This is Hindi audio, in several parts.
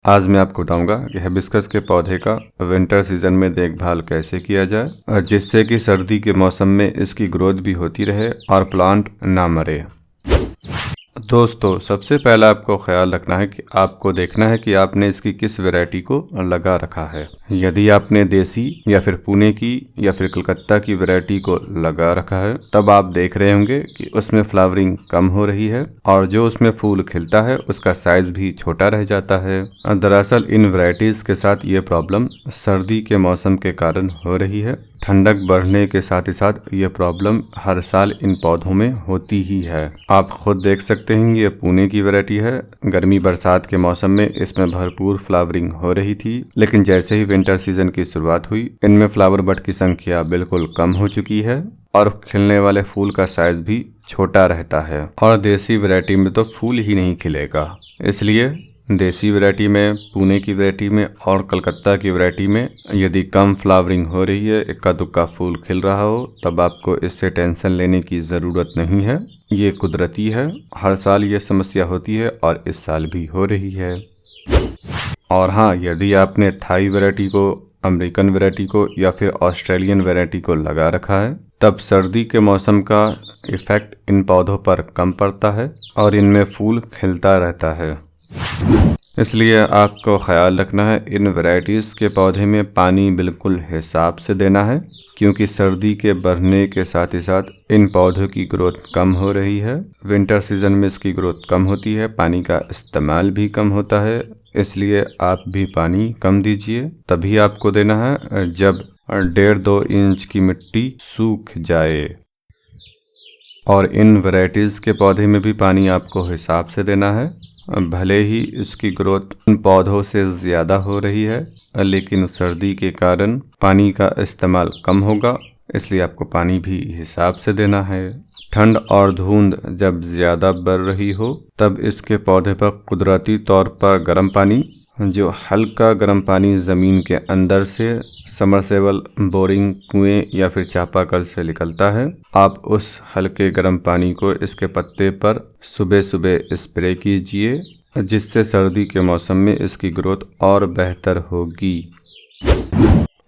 आज मैं आपको बताऊंगा कि हिबिस्कस के पौधे का विंटर सीजन में देखभाल कैसे किया जाए और जिससे कि सर्दी के मौसम में इसकी ग्रोथ भी होती रहे और प्लांट ना मरे। दोस्तों, सबसे पहला आपको ख्याल रखना है कि आपको देखना है कि आपने इसकी किस वैरायटी को लगा रखा है। यदि आपने देसी या फिर पुणे की या फिर कलकत्ता की वैरायटी को लगा रखा है तब आप देख रहे होंगे कि उसमें फ्लावरिंग कम हो रही है और जो उसमें फूल खिलता है उसका साइज भी छोटा रह जाता है। दरअसल इन वैरायटीज के साथ ये प्रॉब्लम सर्दी के मौसम के कारण हो रही है। ठंडक बढ़ने के साथ ही साथ ये प्रॉब्लम हर साल इन पौधों में होती ही है। आप खुद देख सकते हैं ये पुणे की वैरायटी है। गर्मी बरसात के मौसम में इसमें भरपूर फ्लावरिंग हो रही थी, लेकिन जैसे ही विंटर सीजन की शुरुआत हुई इनमें फ्लावर बड की संख्या बिल्कुल कम हो चुकी है और खिलने वाले फूल का साइज भी छोटा रहता है। और देसी वैरायटी में तो फूल ही नहीं खिलेगा। इसलिए देसी वैरायटी में, पुणे की वैरायटी में और कलकत्ता की वैरायटी में यदि कम फ्लावरिंग हो रही है, इक्का दुक्का फूल खिल रहा हो, तब आपको इससे टेंशन लेने की ज़रूरत नहीं है। ये कुदरती है, हर साल ये समस्या होती है और इस साल भी हो रही है। और हाँ, यदि आपने थाई वैरायटी को, अमेरिकन वैरायटी को या फिर ऑस्ट्रेलियन वैरायटी को लगा रखा है तब सर्दी के मौसम का इफ़ेक्ट इन पौधों पर कम पड़ता है और इनमें फूल खिलता रहता है। इसलिए आपको ख्याल रखना है इन वैरायटीज़ के पौधे में पानी बिल्कुल हिसाब से देना है, क्योंकि सर्दी के बढ़ने के साथ ही साथ इन पौधों की ग्रोथ कम हो रही है। विंटर सीजन में इसकी ग्रोथ कम होती है, पानी का इस्तेमाल भी कम होता है। इसलिए आप भी पानी कम दीजिए। तभी आपको देना है जब 1.5-2 इंच की मिट्टी सूख जाए। और इन वैरायटीज़ के पौधे में भी पानी आपको हिसाब से देना है। भले ही इसकी ग्रोथ इन पौधों से ज़्यादा हो रही है, लेकिन सर्दी के कारण पानी का इस्तेमाल कम होगा, इसलिए आपको पानी भी हिसाब से देना है। ठंड और धुंध जब ज़्यादा बढ़ रही हो तब इसके पौधे पर कुदरती तौर पर गर्म पानी, जो हल्का गर्म पानी ज़मीन के अंदर से समरसेबल, बोरिंग, कुएं या फिर चापाकल से निकलता है, आप उस हल्के गर्म पानी को इसके पत्ते पर सुबह सुबह स्प्रे कीजिए, जिससे सर्दी के मौसम में इसकी ग्रोथ और बेहतर होगी।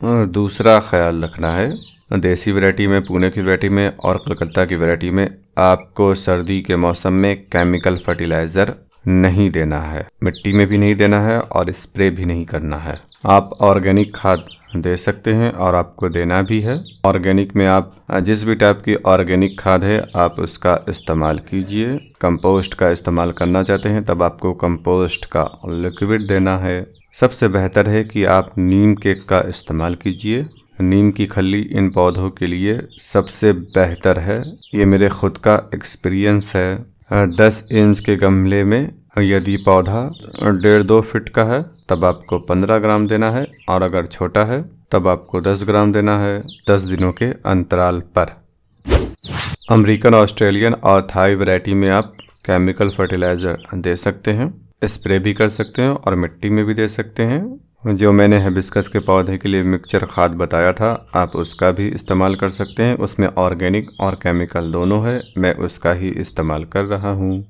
और दूसरा ख्याल रखना है, देसी वैरायटी में, पुणे की वैरायटी में और कलकत्ता की वैरायटी में आपको सर्दी के मौसम में केमिकल फर्टिलाइज़र नहीं देना है, मिट्टी में भी नहीं देना है और स्प्रे भी नहीं करना है। आप ऑर्गेनिक खाद दे सकते हैं और आपको देना भी है। ऑर्गेनिक में आप जिस भी टाइप की ऑर्गेनिक खाद है आप उसका इस्तेमाल कीजिए। कंपोस्ट का इस्तेमाल करना चाहते हैं तब आपको कंपोस्ट का लिक्विड देना है। सबसे बेहतर है कि आप नीम केक का इस्तेमाल कीजिए। नीम की खल्ली इन पौधों के लिए सबसे बेहतर है, ये मेरे खुद का एक्सपीरियंस है। 10 इंच के गमले में यदि पौधा 1.5-2 फीट का है तब आपको 15 ग्राम देना है, और अगर छोटा है तब आपको 10 ग्राम देना है 10 दिनों के अंतराल पर। अमेरिकन, ऑस्ट्रेलियन और थाई वैरायटी में आप केमिकल फर्टिलाइज़र दे सकते हैं, स्प्रे भी कर सकते हैं और मिट्टी में भी दे सकते हैं। जो मैंने हिबिस्कस के पौधे के लिए मिक्सचर खाद बताया था, आप उसका भी इस्तेमाल कर सकते हैं। उसमें ऑर्गेनिक और केमिकल दोनों है, मैं उसका ही इस्तेमाल कर रहा हूँ।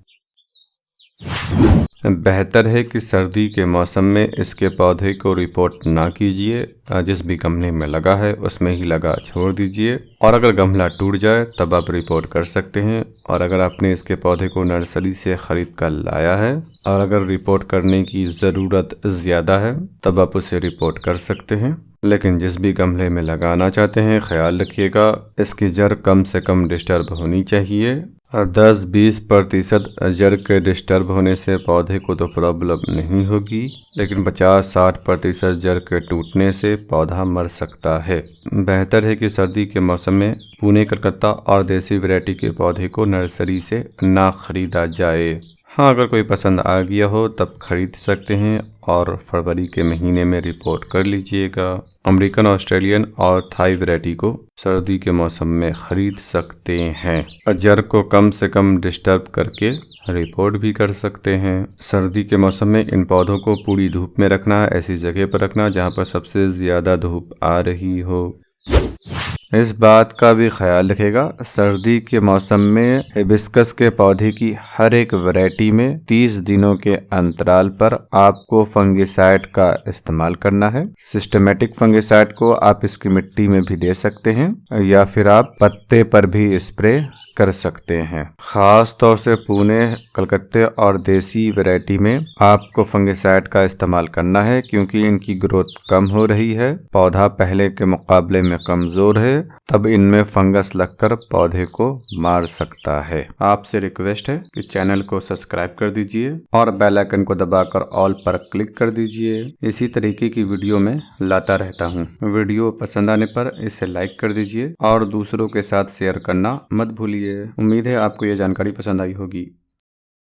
बेहतर है कि सर्दी के मौसम में इसके पौधे को रिपोर्ट ना कीजिए, जिस भी गमले में लगा है उसमें ही लगा छोड़ दीजिए। और अगर गमला टूट जाए तब आप रिपोर्ट कर सकते हैं। और अगर आपने इसके पौधे को नर्सरी से ख़रीद कर लाया है और अगर रिपोर्ट करने की ज़रूरत ज़्यादा है तब आप उसे रिपोर्ट कर सकते हैं। लेकिन जिस भी गमले में लगाना चाहते हैं ख्याल रखिएगा इसकी जड़ कम से कम डिस्टर्ब होनी चाहिए। 10-20% जड़ के डिस्टर्ब होने से पौधे को तो प्रॉब्लम नहीं होगी, लेकिन 50-60% जड़ के टूटने से पौधा मर सकता है। बेहतर है कि सर्दी के मौसम में पुणे, कलकत्ता और देसी वैरायटी के पौधे को नर्सरी से ना खरीदा जाए। हाँ, अगर कोई पसंद आ गया हो तब खरीद सकते हैं और फरवरी के महीने में रिपोर्ट कर लीजिएगा। अमेरिकन, ऑस्ट्रेलियन और थाई वैरायटी को सर्दी के मौसम में खरीद सकते हैं। जड़ को कम से कम डिस्टर्ब करके रिपोर्ट भी कर सकते हैं। सर्दी के मौसम में इन पौधों को पूरी धूप में रखना है, ऐसी जगह पर रखना जहाँ पर सबसे ज़्यादा धूप आ रही हो। इस बात का भी ख्याल रखेगा सर्दी के मौसम में हिबिस्कस के पौधे की हर एक वैरायटी में 30 दिनों के अंतराल पर आपको फंगिसाइड का इस्तेमाल करना है। सिस्टमेटिक फंगिसाइड को आप इसकी मिट्टी में भी दे सकते हैं या फिर आप पत्ते पर भी स्प्रे कर सकते हैं। खास तौर से पुणे, कलकत्ते और देसी वैरायटी में आपको फंगिसाइड का इस्तेमाल करना है क्योंकि इनकी ग्रोथ कम हो रही है, पौधा पहले के मुकाबले में कमजोर है, तब इनमें फंगस लगकर पौधे को मार सकता है। आपसे रिक्वेस्ट है कि चैनल को सब्सक्राइब कर दीजिए और बेल आइकन को दबाकर ऑल पर क्लिक कर दीजिए। इसी तरीके की वीडियो में लाता रहता हूँ। वीडियो पसंद आने पर इसे लाइक कर दीजिए और दूसरों के साथ शेयर करना मत भूलिए। उम्मीद है आपको ये जानकारी पसंद आई होगी।